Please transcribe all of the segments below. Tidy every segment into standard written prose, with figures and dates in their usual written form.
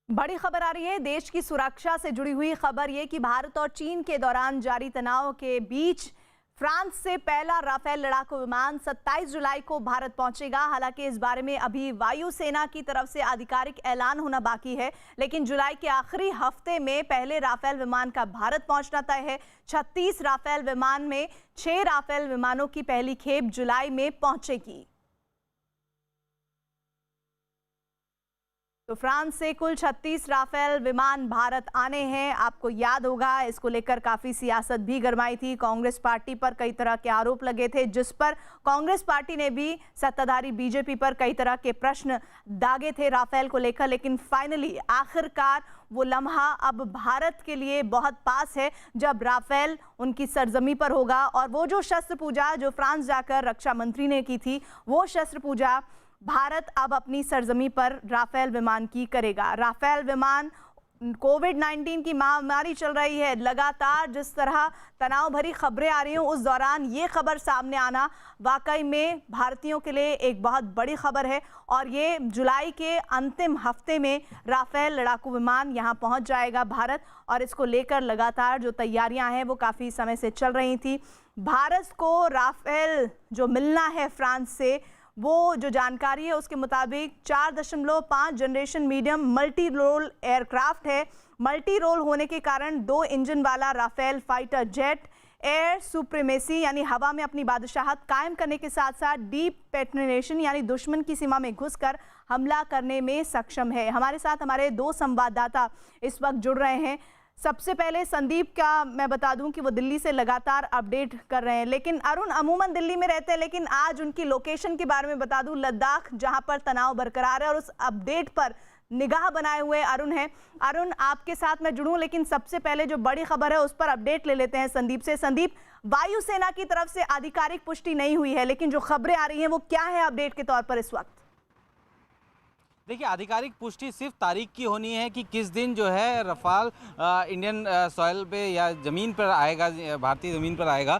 बड़ी खबर आ रही है देश की सुरक्षा से जुड़ी हुई खबर ये कि भारत और चीन के दौरान जारी तनाव के बीच फ्रांस से पहला राफेल लड़ाकू विमान 27 जुलाई को भारत पहुंचेगा। हालांकि इस बारे में अभी वायुसेना की तरफ से आधिकारिक ऐलान होना बाकी है, लेकिन जुलाई के आखिरी हफ्ते में पहले राफेल विमान का भारत पहुंचना तय है। 36 राफेल विमान में 6 राफेल विमानों की पहली खेप जुलाई में पहुंचेगी। तो फ्रांस से कुल 36 राफेल विमान भारत आने हैं। आपको याद होगा, इसको लेकर काफी सियासत भी गरमाई थी। कांग्रेस पार्टी पर कई तरह के आरोप लगे थे, जिस पर कांग्रेस पार्टी ने भी सत्ताधारी बीजेपी पर कई तरह के प्रश्न दागे थे राफेल को लेकर। लेकिन फाइनली आखिरकार वो लम्हा अब भारत के लिए बहुत पास है, जब राफेल उनकी सरजमी पर होगा। और वो जो शस्त्र पूजा जो फ्रांस जाकर रक्षा मंत्री ने की थी, वो शस्त्र पूजा भारत अब अपनी सरजमी पर राफेल विमान की करेगा। राफेल विमान कोविड-19 की महामारी चल रही है, लगातार जिस तरह तनाव भरी खबरें आ रही हैं, उस दौरान ये खबर सामने आना वाकई में भारतीयों के लिए एक बहुत बड़ी खबर है। और ये जुलाई के अंतिम हफ्ते में राफेल लड़ाकू विमान यहाँ पहुँच जाएगा भारत, और इसको लेकर लगातार जो तैयारियाँ हैं वो काफ़ी समय से चल रही थी। भारत को राफेल जो मिलना है फ्रांस से, वो जो जानकारी है उसके मुताबिक 4.5 generation medium multi role aircraft है। मल्टी रोल होने के कारण 2 इंजन वाला Rafale fighter jet air supremacy यानी हवा में अपनी बादशाहत कायम करने के साथ साथ डीप पेनिट्रेशन यानी दुश्मन की सीमा में घुसकर हमला करने में सक्षम है। हमारे साथ हमारे 2 संवाददाता इस वक्त जुड़ रहे हैं। सबसे पहले संदीप का मैं बता दूं कि वो दिल्ली से लगातार अपडेट कर रहे हैं, लेकिन अरुण अमूमन दिल्ली में रहते हैं, लेकिन आज उनकी लोकेशन के बारे में बता दूं, लद्दाख जहां पर तनाव बरकरार है और उस अपडेट पर निगाह बनाए हुए अरुण है। अरुण, आपके साथ मैं जुड़ूं, लेकिन सबसे पहले जो बड़ी खबर है उस पर अपडेट ले लेते हैं संदीप से। संदीप, वायुसेना की तरफ से आधिकारिक पुष्टि नहीं हुई है, लेकिन जो खबरें आ रही हैं वो क्या है अपडेट के तौर पर इस वक्त? देखिए, आधिकारिक पुष्टि सिर्फ तारीख की होनी है कि किस दिन जो है रफाल इंडियन सॉइल पे या ज़मीन पर आएगा, भारतीय ज़मीन पर आएगा।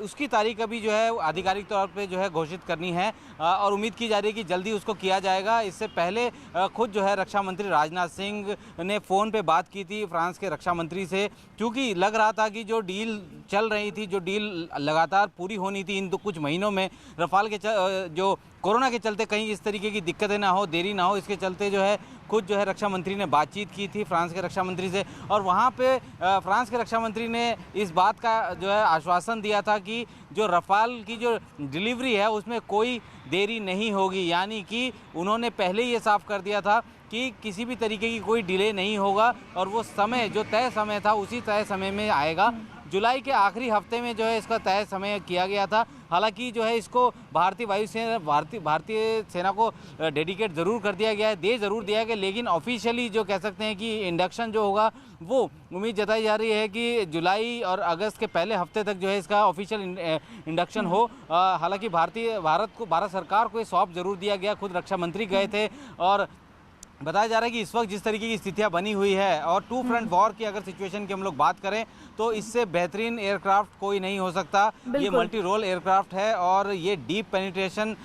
उसकी तारीख अभी जो है आधिकारिक तौर पे जो है घोषित करनी है, और उम्मीद की जा रही है कि जल्दी उसको किया जाएगा। इससे पहले खुद जो है रक्षा मंत्री राजनाथ सिंह ने फ़ोन पे बात की थी फ्रांस के रक्षा मंत्री से, क्योंकि लग रहा था कि जो डील चल रही थी, जो डील लगातार पूरी होनी थी इन कुछ महीनों में, रफाल के जो कोरोना के चलते कहीं इस तरीके की दिक्कतें ना हो, देरी ना हो, इसके चलते जो है खुद जो है रक्षा मंत्री ने बातचीत की थी फ्रांस के रक्षा मंत्री से। और वहाँ पे फ्रांस के रक्षा मंत्री ने इस बात का जो है आश्वासन दिया था कि जो रफाल की जो डिलीवरी है उसमें कोई देरी नहीं होगी। यानी कि उन्होंने पहले ये साफ कर दिया था कि किसी भी तरीके की कोई डिले नहीं होगा, और वो समय जो तय समय था उसी तय समय में आएगा। जुलाई के आखिरी हफ्ते में जो है इसका तय समय किया गया था। हालांकि जो है इसको भारतीय सेना को डेडिकेट ज़रूर कर दिया गया है, दे ज़रूर दिया गया, लेकिन ऑफिशियली जो कह सकते हैं कि इंडक्शन जो होगा वो उम्मीद जताई जा रही है कि जुलाई और अगस्त के पहले हफ्ते तक जो है इसका ऑफिशियल इंडक्शन हो। हालांकि भारत सरकार को ये सौंप ज़रूर दिया गया, खुद रक्षा मंत्री गए थे। और बताया जा रहा है कि इस वक्त जिस तरीके की स्थितियां बनी हुई है, और 2 फ्रंट वॉर की अगर सिचुएशन की हम लोग बात करें तो इससे बेहतरीन एयरक्राफ्ट कोई नहीं हो सकता। ये मल्टी रोल एयरक्राफ्ट है और ये डीप पेनिट्रेशन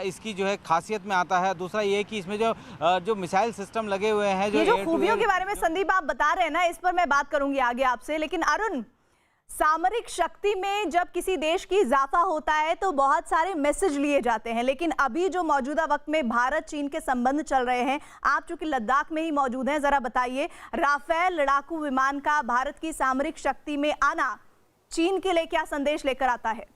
इसकी जो है खासियत में आता है। दूसरा ये कि इसमें जो मिसाइल सिस्टम लगे हुए हैं, जो खूबियों के बारे में संदीप आप बता रहे हैं ना, इस पर मैं बात करूंगी आगे आपसे। लेकिन अरुण, सामरिक शक्ति में जब किसी देश की इजाफा होता है तो बहुत सारे मैसेज लिए जाते हैं, लेकिन अभी जो मौजूदा वक्त में भारत चीन के संबंध चल रहे हैं, आप चूंकि लद्दाख में ही मौजूद हैं, जरा बताइए राफेल लड़ाकू विमान का भारत की सामरिक शक्ति में आना चीन के लिए क्या संदेश लेकर आता है?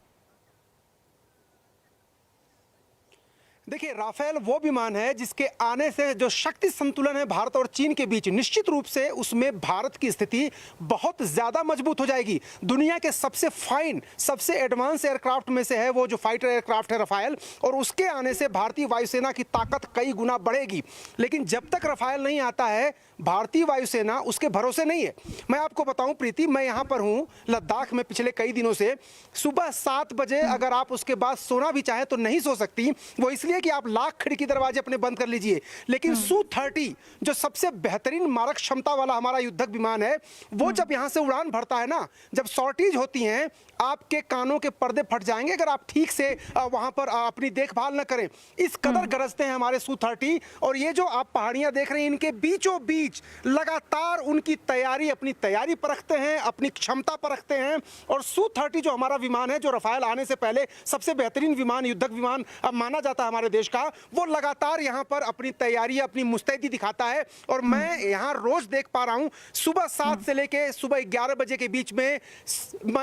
देखिए, राफेल वो विमान है जिसके आने से जो शक्ति संतुलन है भारत और चीन के बीच, निश्चित रूप से उसमें भारत की स्थिति बहुत ज़्यादा मजबूत हो जाएगी। दुनिया के सबसे फाइन, सबसे एडवांस एयरक्राफ्ट में से है वो जो फाइटर एयरक्राफ्ट है राफेल, और उसके आने से भारतीय वायुसेना की ताकत कई गुना बढ़ेगी। लेकिन जब तक राफेल नहीं आता है, भारतीय वायुसेना उसके भरोसे नहीं है। मैं आपको बताऊं प्रीति, मैं यहाँ पर हूँ लद्दाख में पिछले कई दिनों से। सुबह 7 बजे अगर आप उसके बाद सोना भी चाहें तो नहीं सो सकती। वो इसलिए लीजिए कि आप लाख खिड़की दरवाजे अपने बंद कर लीजिए, लेकिन Su-30 जो सबसे बेहतरीन मारक क्षमता वाला हमारा युद्धक विमान है, वो जब यहां से उड़ान भरता है ना, जब सॉर्टीज होती हैं, आपके कानों के पर्दे फट जाएंगे अगर आप ठीक से वहां पर अपनी देखभाल न करें। इस कदर गरजते हैं हमारे Su-30। और ये जो आप पहाड़ियां देख रहे हैं, इनके बीचों बीच लगातार उनकी तैयारी, अपनी तैयारी परखते हैं, अपनी क्षमता परखते हैं। और Su-30 जो हमारा विमान है, जो रफाल आने से पहले सबसे बेहतरीन विमान, युद्धक विमान अब माना जाता है हमारे देश का, वो लगातार यहाँ पर अपनी तैयारी, अपनी मुस्तैदी दिखाता है। और मैं यहाँ रोज देख पा रहा हूँ, सुबह 7 से लेके सुबह 11 बजे के बीच में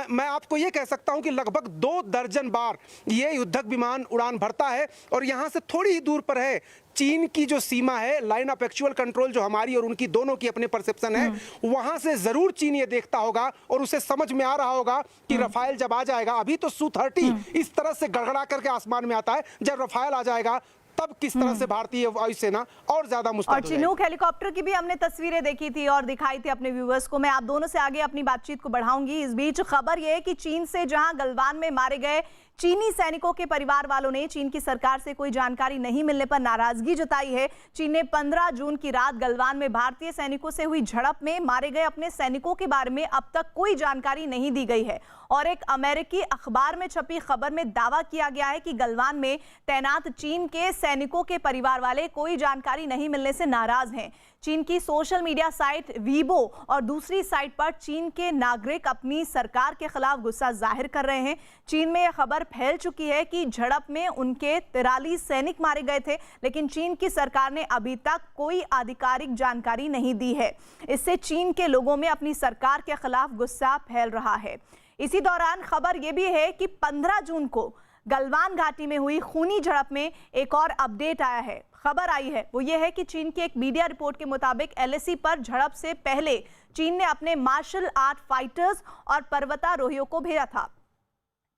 मैं आपको ये कह सकता हूँ कि लगभग 2 दर्जन बार ये युद्धक विमान उड़ान भरता है। और यहाँ से थोड़ी ही दूर पर है चीन की जो सीमा है, लाइन ऑफ एक्चुअल कंट्रोल, जो हमारी और उनकी दोनों की अपने परसेप्शन है, वहां से जरूर चीन ये देखता होगा और उसे समझ में आ रहा होगा कि रफाल जब आ जाएगा, अभी तो Su-30 इस तरह से गड़गड़ा करके आसमान में आता है, जब रफाल आ जाएगा तब किस तरह से भारतीय वायुसेना और ज्यादा मुस्तैद हो जाएगी। और चिनूक हेलीकॉप्टर की भी हमने तस्वीरें देखी थी और दिखाई थी अपने व्यूअर्स को। मैं आप दोनों से आगे अपनी बातचीत को बढ़ाऊंगी। इस बीच खबर यह है कि चीन से जहां गलवान में मारे गए चीनी सैनिकों के परिवार वालों ने चीन की सरकार से कोई जानकारी नहीं मिलने पर नाराजगी जताई है। चीन ने 15 जून की रात गलवान में भारतीय सैनिकों से हुई झड़प में मारे गए अपने सैनिकों के बारे में अब तक कोई जानकारी नहीं दी गई है। और एक अमेरिकी अखबार में छपी खबर में दावा किया गया है कि गलवान में तैनात चीन के सैनिकों के परिवार वाले कोई जानकारी नहीं मिलने से नाराज हैं। चीन की सोशल मीडिया साइट वीबो और दूसरी साइट पर चीन के नागरिक अपनी सरकार के खिलाफ गुस्सा जाहिर कर रहे हैं। चीन में यह खबर फैल चुकी है कि झड़प में उनके 43 सैनिक मारे गए थे, लेकिन चीन की सरकार ने अभी तक कोई आधिकारिक जानकारी नहीं दी है। इससे चीन के लोगों में अपनी सरकार के खिलाफ गुस्सा फैल रहा है। इसी दौरान खबर यह भी है कि 15 जून को गलवान घाटी में हुई खूनी झड़प में एक और अपडेट आया है, खबर आई है। वो ये है कि चीन की एक मीडिया रिपोर्ट के मुताबिक LAC पर झड़प से पहले चीन ने अपने मार्शल आर्ट फाइटर्स और पर्वतारोहियों को भेजा था।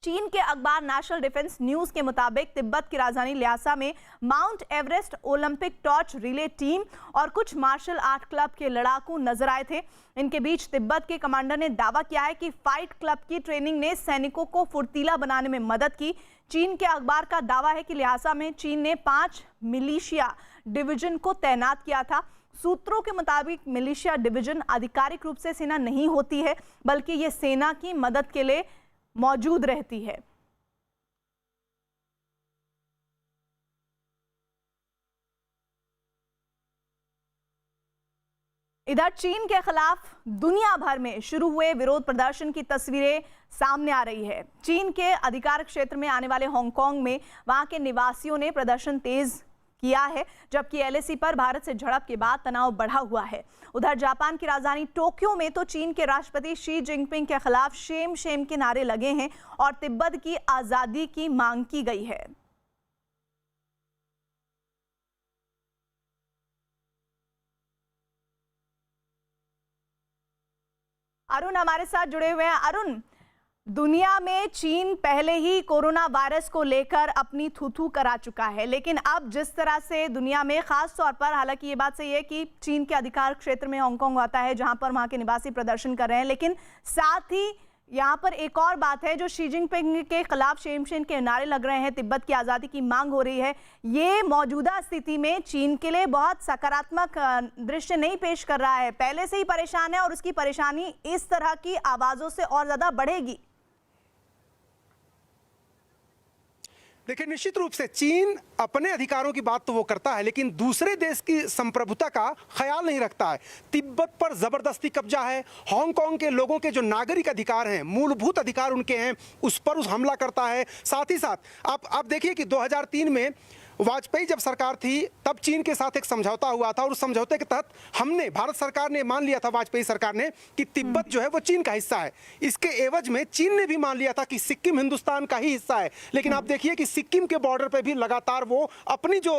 चीन के अखबार नेशनल डिफेंस न्यूज के मुताबिक तिब्बत की राजधानी ल्हासा में mount Everest Olympic torch relay team और कुछ मार्शल आर्ट क्लब के लड़ाकू नजर आए थे। इनके बीच तिब्बत के कमांडर ने दावा किया है कि फाइट क्लब की ट्रेनिंग ने सैनिकों को फुर्तीला बनाने में मदद की। चीन के अखबार का दावा है कि ल्हासा में चीन ने 5 मिलिशिया डिवीजन को तैनात किया था। सूत्रों के मुताबिक मिलिशिया डिवीजन आधिकारिक रूप से सेना नहीं होती है, बल्कि ये सेना की मदद के लिए मौजूद रहती है। इधर चीन के खिलाफ दुनिया भर में शुरू हुए विरोध प्रदर्शन की तस्वीरें सामने आ रही है। चीन के अधिकार क्षेत्र में आने वाले हांगकांग में वहां के निवासियों ने प्रदर्शन तेज किया है, जबकि LAC पर भारत से झड़प के बाद तनाव बढ़ा हुआ है। उधर जापान की राजधानी टोक्यो में तो चीन के राष्ट्रपति शी जिनपिंग के खिलाफ शेम शेम के नारे लगे हैं और तिब्बत की आजादी की मांग की गई है। अरुण हमारे साथ जुड़े हुए हैं। अरुण, दुनिया में चीन पहले ही कोरोना वायरस को लेकर अपनी थू-थू करा चुका है, लेकिन अब जिस तरह से दुनिया में खास तौर पर, हालांकि ये बात सही है कि चीन के अधिकार क्षेत्र में हांगकांग आता है जहां पर वहां के निवासी प्रदर्शन कर रहे हैं, लेकिन साथ ही यहाँ पर एक और बात है जो शी जिनपिंग के खिलाफ शेम शेम के नारे लग रहे हैं, तिब्बत की आज़ादी की मांग हो रही है। ये मौजूदा स्थिति में चीन के लिए बहुत सकारात्मक दृश्य नहीं पेश कर रहा है। पहले से ही परेशान है और उसकी परेशानी इस तरह की आवाज़ों से और ज़्यादा बढ़ेगी। देखिए, निश्चित रूप से चीन अपने अधिकारों की बात तो वो करता है, लेकिन दूसरे देश की संप्रभुता का ख्याल नहीं रखता है। तिब्बत पर जबरदस्ती कब्जा है, हांगकांग के लोगों के जो नागरिक अधिकार हैं, मूलभूत अधिकार उनके हैं, उस पर हमला करता है। साथ ही साथ आप देखिए कि 2003 में वाजपेयी जब सरकार थी तब चीन के साथ एक समझौता हुआ था और उस समझौते के तहत हमने, भारत सरकार ने मान लिया था, वाजपेयी सरकार ने, कि तिब्बत जो है वो चीन का हिस्सा है। इसके एवज में चीन ने भी मान लिया था कि सिक्किम हिंदुस्तान का ही हिस्सा है। लेकिन आप देखिए कि सिक्किम के बॉर्डर पे भी लगातार वो अपनी जो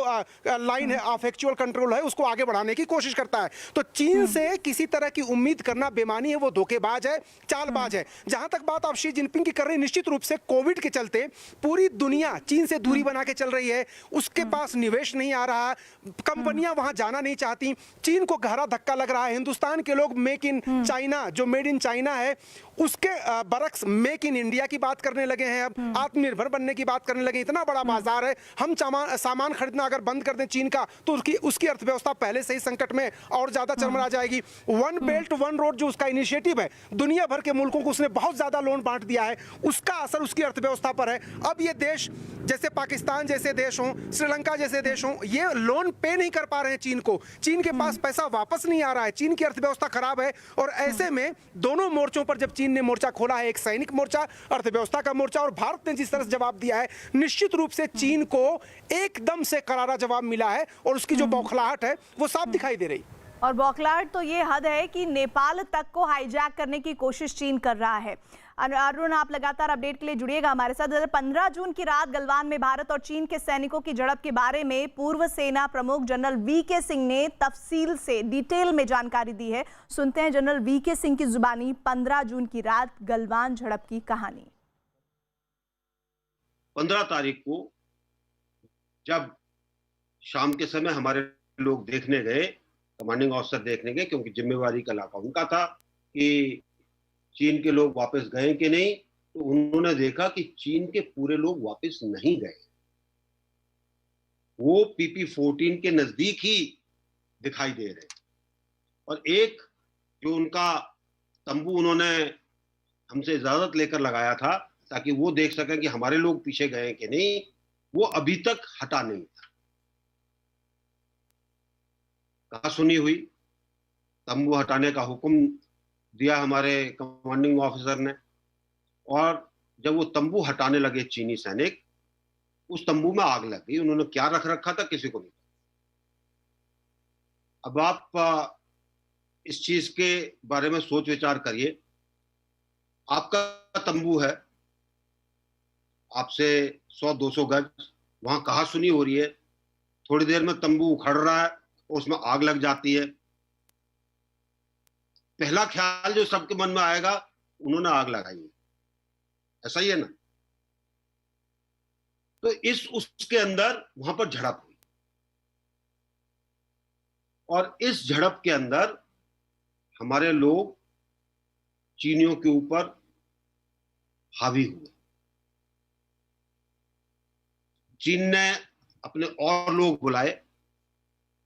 लाइन है ऑफ एक्चुअल कंट्रोल है उसको आगे बढ़ाने की कोशिश करता है। तो चीन से किसी तरह की उम्मीद करना बेमानी है, वो धोखेबाज है, चालबाज है। जहां तक बात आप शी जिनपिंग की कर रही, निश्चित रूप से कोविड के चलते पूरी दुनिया चीन से दूरी बना के चल रही है। उसके पास निवेश नहीं आ रहा, कंपनियां वहां जाना नहीं चाहती, चीन को गहरा धक्का लग रहा है। हिंदुस्तान के लोग मेक इन चाइना, जो मेड इन चाइना है, उसके बरक्स मेक इन इंडिया की बात करने लगे हैं, अब आत्मनिर्भर बनने की बात करने लगे। इतना बड़ा बाजार है, हम सामान खरीदना अगर बंद कर दें चीन का तो उसकी अर्थव्यवस्था पहले से ही संकट में और ज्यादा चरमरा जाएगी। वन बेल्ट वन रोड जो उसका इनिशिएटिव है, दुनिया भर के मुल्कों को उसने बहुत ज्यादा लोन बांट दिया है, उसका असर उसकी अर्थव्यवस्था पर है। अब ये देश जैसे पाकिस्तान जैसे देश हों, श्रीलंका जैसे देश हों, ये लोन पे नहीं कर पा रहे हैं चीन को, चीन के पास पैसा वापस नहीं आ रहा है, चीन की अर्थव्यवस्था खराब है। और ऐसे में दोनों मोर्चों पर जब चीन ने मोर्चा खोला है, एक सैनिक मोर्चा, अर्थव्यवस्था का मोर्चा, और भारत ने जिस तरह से जवाब दिया है, निश्चित रूप से चीन को एकदम से करारा जवाब मिला है और उसकी जो बौखलाहट है वो साफ दिखाई दे रही। और बौखलाहट तो ये हद है कि नेपाल तक को हाईजैक करने की कोशिश चीन कर रहा है। अरुण, आप लगातार अपडेट के लिए जुड़िएगा हमारे साथ। 15 जून की रात गलवान में भारत और चीन के सैनिकों की झड़प के बारे में पूर्व सेना प्रमुख जनरल वीके सिंह ने तफसील से, डिटेल में जानकारी दी है। सुनते हैं जनरल वीके सिंह की जुबानी 15 जून की रात गलवान झड़प की कहानी। 15 तारीख को जब शाम के समय हमारे लोग देखने गए, कमांडिंग ऑफिसर देखने गए, क्योंकि जिम्मेवारी का इलाका उनका था कि चीन के लोग वापस गए कि नहीं, तो उन्होंने देखा कि चीन के पूरे लोग वापस नहीं गए, वो PP-14 के नजदीक ही दिखाई दे रहे। और एक जो उनका तंबू उन्होंने हमसे इजाजत लेकर लगाया था ताकि वो देख सकें कि हमारे लोग पीछे गए कि नहीं, वो अभी तक हटा नहीं था। कहा सुनी हुई, तंबू हटाने का हुक्म दिया हमारे कमांडिंग ऑफिसर ने, और जब वो तंबू हटाने लगे चीनी सैनिक, उस तंबू में आग लग गई। उन्होंने क्या रख रखा था किसी को नहीं। अब आप इस चीज के बारे में सोच विचार करिए। आपका तंबू है, आपसे 100-200 गज, वहां कहा सुनी हो रही है, थोड़ी देर में तंबू उखड़ रहा है, उसमें आग लग जाती है। पहला ख्याल जो सबके मन में आएगा, उन्होंने आग लगाई है, ऐसा ही है ना। तो उसके अंदर वहां पर झड़प हुई, और इस झड़प के अंदर हमारे लोग चीनियों के ऊपर हावी हुए। चीन ने अपने और लोग बुलाए,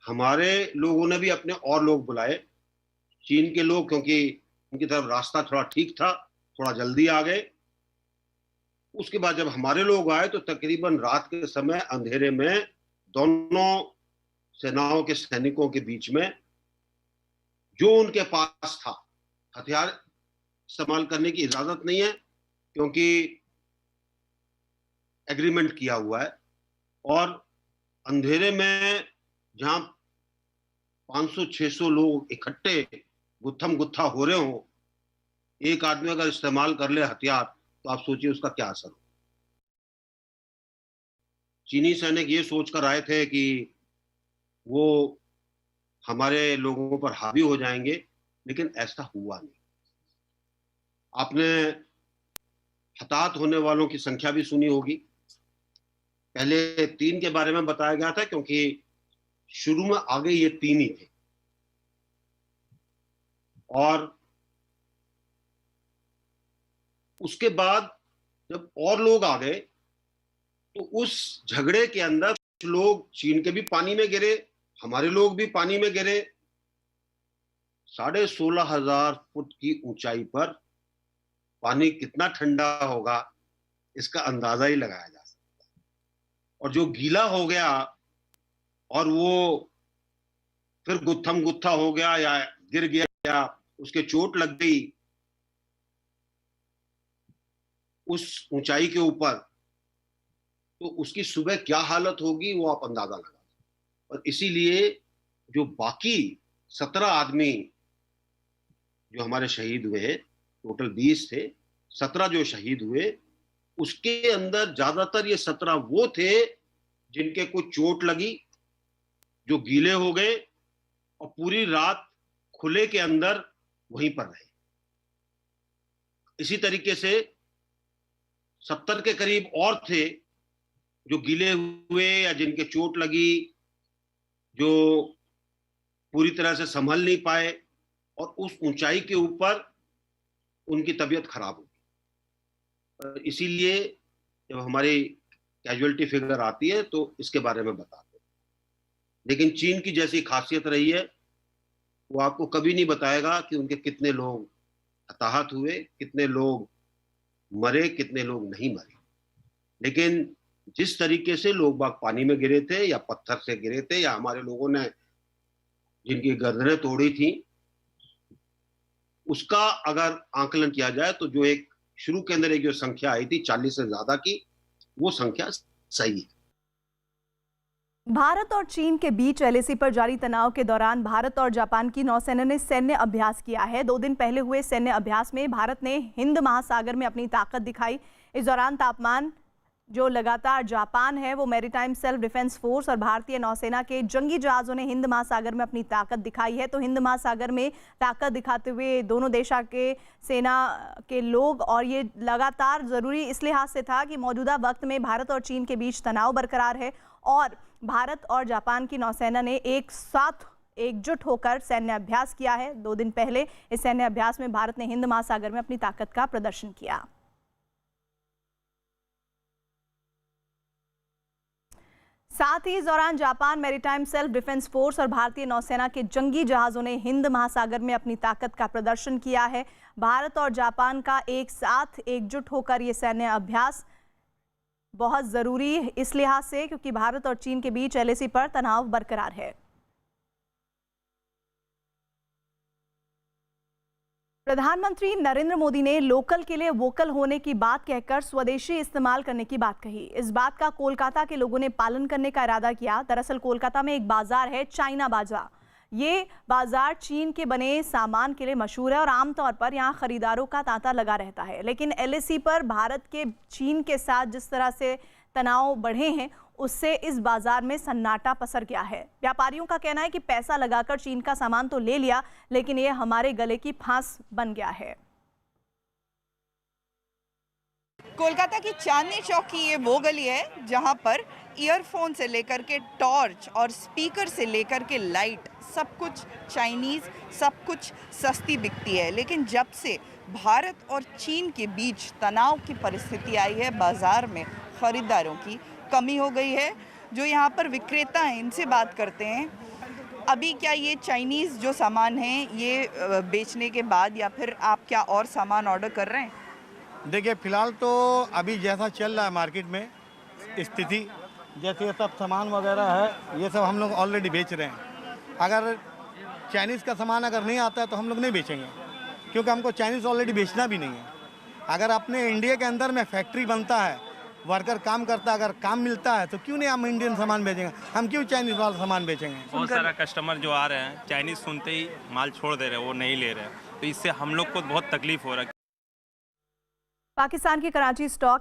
हमारे लोगों ने भी अपने और लोग बुलाए। चीन के लोग, क्योंकि उनकी तरफ रास्ता थोड़ा ठीक था, थोड़ा जल्दी आ गए। उसके बाद जब हमारे लोग आए तो तकरीबन रात के समय अंधेरे में दोनों सेनाओं के सैनिकों के बीच में जो उनके पास था, हथियार इस्तेमाल करने की इजाजत नहीं है क्योंकि एग्रीमेंट किया हुआ है, और अंधेरे में जहां 500-600 लोग इकट्ठे गुत्थम गुत्था हो रहे हो, एक आदमी अगर इस्तेमाल कर ले हथियार, तो आप सोचिए उसका क्या असर हो। चीनी सैनिक ये सोचकर आए थे कि वो हमारे लोगों पर हावी हो जाएंगे, लेकिन ऐसा हुआ नहीं। आपने हताहत होने वालों की संख्या भी सुनी होगी। पहले 3 के बारे में बताया गया था क्योंकि शुरू में आगे ये 3 ही थे, और उसके बाद जब और लोग आ गए तो उस झगड़े के अंदर कुछ लोग चीन के भी पानी में गिरे, हमारे लोग भी पानी में गिरे। 16,500 फुट की ऊंचाई पर पानी कितना ठंडा होगा इसका अंदाजा ही लगाया जा सकता है। और जो गीला हो गया और वो फिर गुत्थम गुत्था हो गया या गिर गया या उसके चोट लग गई उस ऊंचाई के ऊपर, तो उसकी सुबह क्या हालत होगी वो आप अंदाजा लगा। और इसीलिए जो बाकी 17 आदमी जो हमारे शहीद हुए, टोटल 20 थे, 17 जो शहीद हुए, उसके अंदर ज्यादातर ये 17 वो थे जिनके कुछ चोट लगी, जो गीले हो गए और पूरी रात खुले के अंदर वहीं पर रहे। इसी तरीके से 70 के करीब और थे जो गिले हुए या जिनके चोट लगी, जो पूरी तरह से संभल नहीं पाए, और उस ऊंचाई के ऊपर उनकी तबीयत खराब होगी। इसीलिए जब हमारी कैजुअलिटी फिगर आती है तो इसके बारे में बताते हैं। लेकिन चीन की जैसी खासियत रही है, वो आपको कभी नहीं बताएगा कि उनके कितने लोग हताहत हुए, कितने लोग मरे, कितने लोग नहीं मरे। लेकिन जिस तरीके से लोग बाग पानी में गिरे थे या पत्थर से गिरे थे, या हमारे लोगों ने जिनकी गर्दनें तोड़ी थी, उसका अगर आकलन किया जाए तो जो एक शुरू के अंदर एक जो संख्या आई थी 40 से ज्यादा की, वो संख्या सही है। भारत और चीन के बीच एलएसी पर जारी तनाव के दौरान भारत और जापान की नौसेना ने सैन्य अभ्यास किया है। 2 दिन पहले हुए सैन्य अभ्यास में भारत ने हिंद महासागर में अपनी ताकत दिखाई। इस दौरान तापमान जो लगातार जापान है वो मैरीटाइम सेल्फ डिफेंस फोर्स और भारतीय नौसेना के जंगी जहाज़ों ने हिंद महासागर में अपनी ताकत दिखाई है। तो हिंद महासागर में ताकत दिखाते हुए दोनों देशों के सेना के लोग, और ये लगातार ज़रूरी इस लिहाज से था कि मौजूदा वक्त में भारत और चीन के बीच तनाव बरकरार है और भारत और जापान की नौसेना ने एक साथ एकजुट होकर सैन्य अभ्यास किया है। 2 दिन पहले इस सैन्य अभ्यास में भारत ने हिंद महासागर में अपनी ताकत का प्रदर्शन किया। साथ ही इस दौरान Japan maritime self defence force और भारतीय नौसेना के जंगी जहाज़ों ने हिंद महासागर में अपनी ताकत का प्रदर्शन किया है। भारत और जापान का एक साथ एकजुट होकर ये सैन्य अभ्यास बहुत ज़रूरी है इस लिहाज से क्योंकि भारत और चीन के बीच एलएसी पर तनाव बरकरार है। प्रधानमंत्री नरेंद्र मोदी ने लोकल के लिए वोकल होने की बात कहकर स्वदेशी इस्तेमाल करने की बात कही। इस बात का कोलकाता के लोगों ने पालन करने का इरादा किया। दरअसल कोलकाता में एक बाजार है, चाइना बाजार। ये बाजार चीन के बने सामान के लिए मशहूर है और आमतौर पर यहाँ खरीदारों का तांता लगा रहता है। लेकिन एलएसी पर भारत के चीन के साथ जिस तरह से तनाव बढ़े हैं उससे इस बाजार में सन्नाटा पसर गया है। व्यापारियों का कहना है कि पैसा लगाकर चीन का सामान तो ले लिया, लेकिन ये हमारे गले की फांस बन गया है। कोलकाता की चांदनी चौक की ये वो गली है जहां पर ईयरफोन से लेकर के टॉर्च और स्पीकर से लेकर के लाइट, सब कुछ चाइनीज़, सब कुछ सस्ती बिकती है। लेकिन जब से भारत और चीन के बीच तनाव की परिस्थिति आई है, बाज़ार में ख़रीदारों की कमी हो गई है। जो यहाँ पर विक्रेता हैं इनसे बात करते हैं। अभी क्या ये चाइनीज़ जो सामान है ये बेचने के बाद या फिर आप क्या और सामान ऑर्डर कर रहे हैं? देखिए फ़िलहाल तो अभी जैसा चल रहा है मार्केट में स्थिति, जैसे ये सब सामान वगैरह है ये सब हम लोग ऑलरेडी बेच रहे हैं। अगर चाइनीज़ का सामान अगर नहीं आता है तो हम लोग नहीं बेचेंगे, क्योंकि हमको चाइनीज़ ऑलरेडी बेचना भी नहीं है। अगर अपने इंडिया के अंदर में फैक्ट्री बनता है, वर्कर काम करता है, अगर काम मिलता है तो क्यों नहीं हम इंडियन सामान बेचेंगे? हम क्यों चाइनीज़ वाला सामान बेचेंगे? बहुत सारा कस्टमर जो आ रहे हैं चाइनीज़ सुनते ही माल छोड़ दे रहे हैं, वो नहीं ले रहे हैं, तो इससे हम लोग को बहुत तकलीफ हो रहा है। पाकिस्तान की कराची स्टॉक